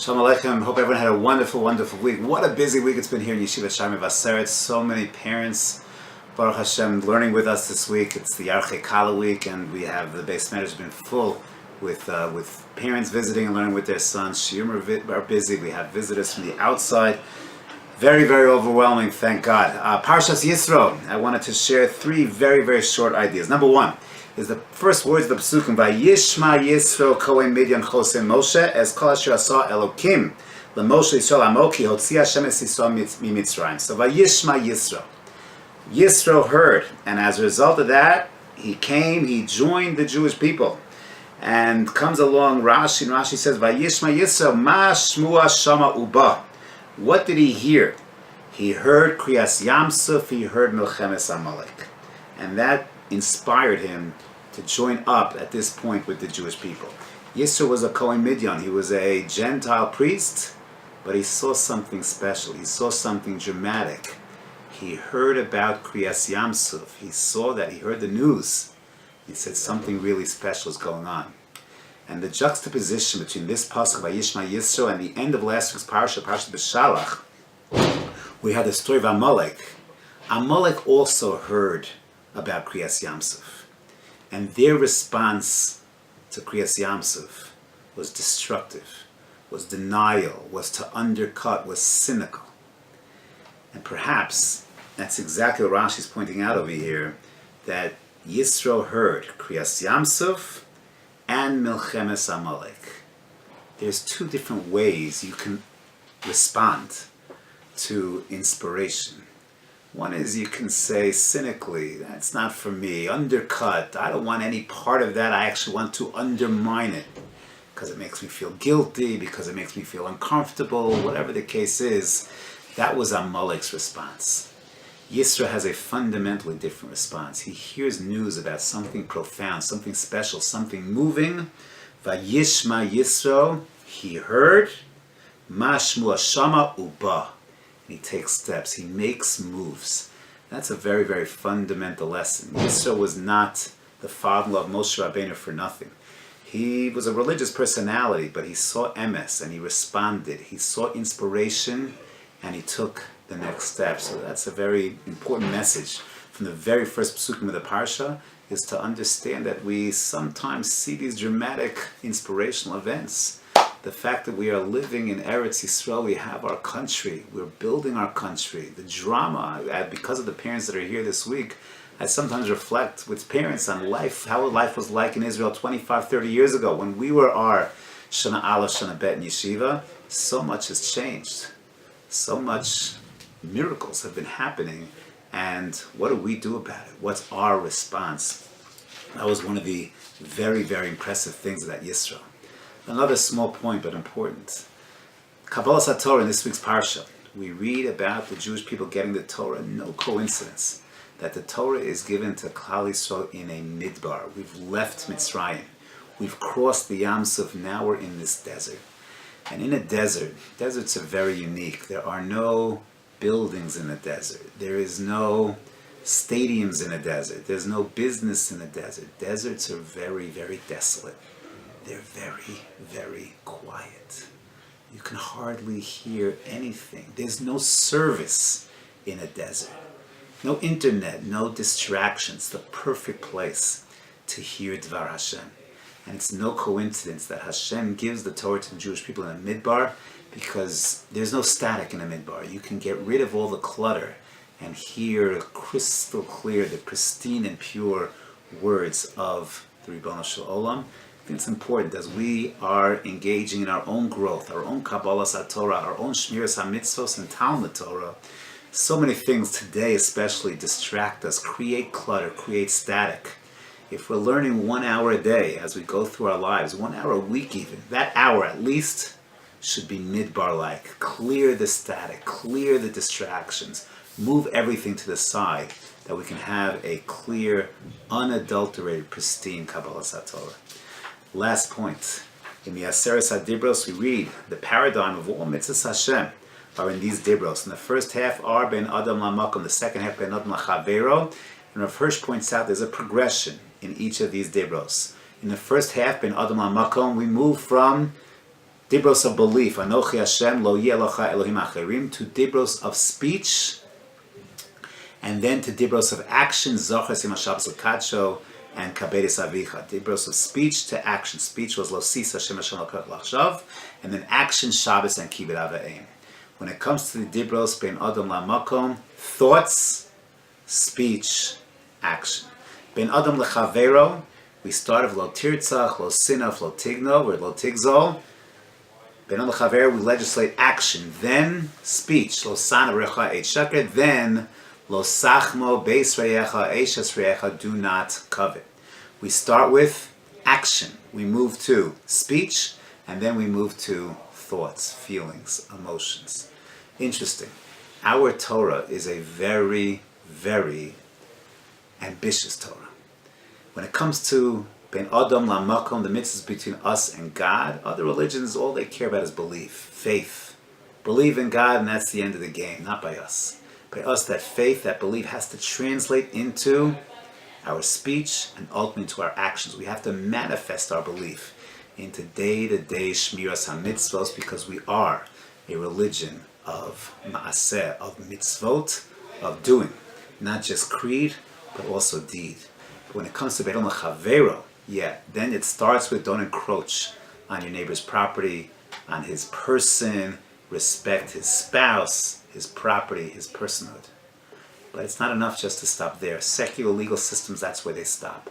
Shalom Aleichem. Hope everyone had a wonderful, wonderful week. What a busy week it's been here in Yeshivat Mevaseret. So many parents, Baruch Hashem, learning with us this week. It's the Yarchei Kala week, and we have the base matters been full with parents visiting and learning with their sons. Shiurim are busy. We have visitors from the outside. Very, very overwhelming, thank God. Parshas Yitro. I wanted to share three very, very short ideas. Number one is the first words of the Pesukim. Vayishma Yitro Kohen Midyan Chosem Moshe as Kol Asher Asa Elokim LeMoshe Yisrael Amoki Hotzi Hashem Es Yisrael Mitzrayim. So Vayishma Yitro. Yitro heard, and as a result of that, he joined the Jewish people. And comes along Rashi, and Rashi says, Vayishma Yitro Ma Shmua Shama Uba. What did he hear? He heard Kriyas Yamsuf, he heard Milchemes Amalek. And that inspired him to join up at this point with the Jewish people. Yisro was a Kohen Midyan. He was a Gentile priest, but he saw something special. He saw something dramatic. He heard about Kriyas Yamsuf. He heard the news. He said something really special is going on. And the juxtaposition between this pasuk by Yishma Yisro and the end of last week's parasha, Parashat B'Shalach, we had the story of Amalek. Amalek also heard about Kriyas Yamsuf. And their response to Kriyas Yamsuf was destructive, was denial, was to undercut, was cynical. And perhaps that's exactly what Rashi is pointing out over here, that Yisro heard Kriyas Yamsuf and Milchemes Amalek. There's two different ways you can respond to inspiration. One is you can say cynically, that's not for me, undercut, I don't want any part of that, I actually want to undermine it because it makes me feel guilty, because it makes me feel uncomfortable, whatever the case is. That was Amalek's response. Yisro has a fundamentally different response. He hears news about something profound, something special, something moving. Vayishma Yisro, he heard, Ma Shmua Shama Uba. He takes steps, he makes moves. That's a very, very fundamental lesson. Yisro was not the father-in-law of Moshe Rabbeinu for nothing. He was a religious personality, but he saw emes and he responded. He saw inspiration and he took the next step. So that's a very important message from the very first Pesukim of the Parsha, is to understand that we sometimes see these dramatic inspirational events. The fact that we are living in Eretz Yisrael, we have our country, we're building our country, the drama, because of the parents that are here this week, I sometimes reflect with parents on life, how life was like in Israel 25, 30 years ago, when we were our Shana Aleph, Shana Bet, and Yeshiva. So much has changed. So much miracles have been happening, and what do we do about it? What's our response? That was one of the very, very impressive things of that Yisro. Another small point, but important. Kabbalas Torah in this week's Parsha, we read about the Jewish people getting the Torah. No coincidence that the Torah is given to Klal Yisrael in a Midbar. We've left Mitzrayim. We've crossed the Yam Suf. Now we're in this desert. And in a desert, deserts are very unique. There are no buildings in the desert. There is no stadiums in a desert. There's no business in a desert. Deserts are very, very desolate. They're very, very quiet. You can hardly hear anything. There's no service in a desert. No internet, no distractions. The perfect place to hear Dvar Hashem. And it's no coincidence that Hashem gives the Torah to the Jewish people in a Midbar, because there's no static in a Midbar. You can get rid of all the clutter and hear crystal clear, the pristine and pure words of the Ribono Shel Olam. I think it's important as we are engaging in our own growth, our own Kabbalas Torah, our own Shmiras HaMitzvos and Talmud Torah. So many things today especially distract us, create clutter, create static. If we're learning 1 hour a day as we go through our lives, 1 hour a week even, that hour at least should be Midbar-like. Clear the static, clear the distractions, move everything to the side, that we can have a clear, unadulterated, pristine Kabbalas Torah. Last point. In Mevaseret Dibros, we read the paradigm of all mitzvahs Hashem are in these Dibros. In the first half are Ben Adam LaMakom, the second half Ben Adam LaChavero. And Rav Hirsch points out there's a progression in each of these Dibros. In the first half, Ben Adam LaMakom, we move from Dibros of belief, Anochi Hashem lo yeh locha Elohim acherim, to dibros of speech, and then to dibros of action, Zochas Yom HaShabbos L'Kadsho, and Kabedes Avicha. Dibros of speech to action. Speech was Lo Sis Hashem Hashem L'Kach L'Achshav, and then action, Shabbos, and Kibbud Av V'Eim. When it comes to the dibros bein Adam LaMakom, thoughts, speech, action. Bein Adam L'Chavero, we start with Lo Tirtzach, Lo Sinaf, Lo Tigno, or Lo Tigzol. Bein Adam L'Chavero, we legislate action, then speech. Lo Sana Recha Eit Sheker, then Lo Sachmo Beis Reyecha Eishes Reyecha, do not covet. We start with action. We move to speech, and then we move to thoughts, feelings, emotions. Interesting. Our Torah is a very, very ambitious Torah. When it comes to Ben Adam Lamakom, the mitzvahs between us and God, other religions, all they care about is belief, faith. Believe in God, and that's the end of the game, not by us. By us, that faith, that belief has to translate into our speech and ultimately into our actions. We have to manifest our belief into day-to-day shmiras ha-mitzvos, because we are a religion of ma'aseh, of mitzvot, of doing. Not just creed, but also deed. But when it comes to Be'elam L'Chavero, then it starts with don't encroach on your neighbor's property, on his person, respect his spouse, his property, his personhood. But it's not enough just to stop there. Secular legal systems, that's where they stop.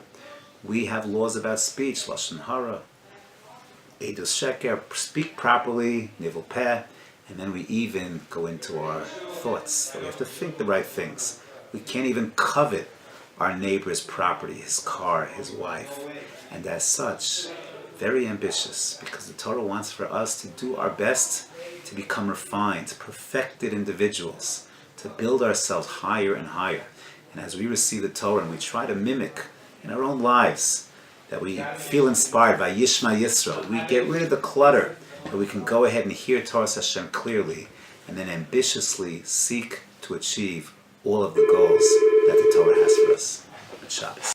We have laws about speech, lashon hara, edus sheker, speak properly, nivel peh, and then we even go into our thoughts. So we have to think the right things. We can't even covet our neighbor's property, his car, his wife. And as such, very ambitious, because the Torah wants for us to do our best to become refined, perfected individuals, to build ourselves higher and higher. And as we receive the Torah and we try to mimic in our own lives, that we feel inspired by Yishma Yisro, we get rid of the clutter, that we can go ahead and hear Torah Hashem clearly, and then ambitiously seek to achieve all of the goals that the Torah has for us. Good Shabbos.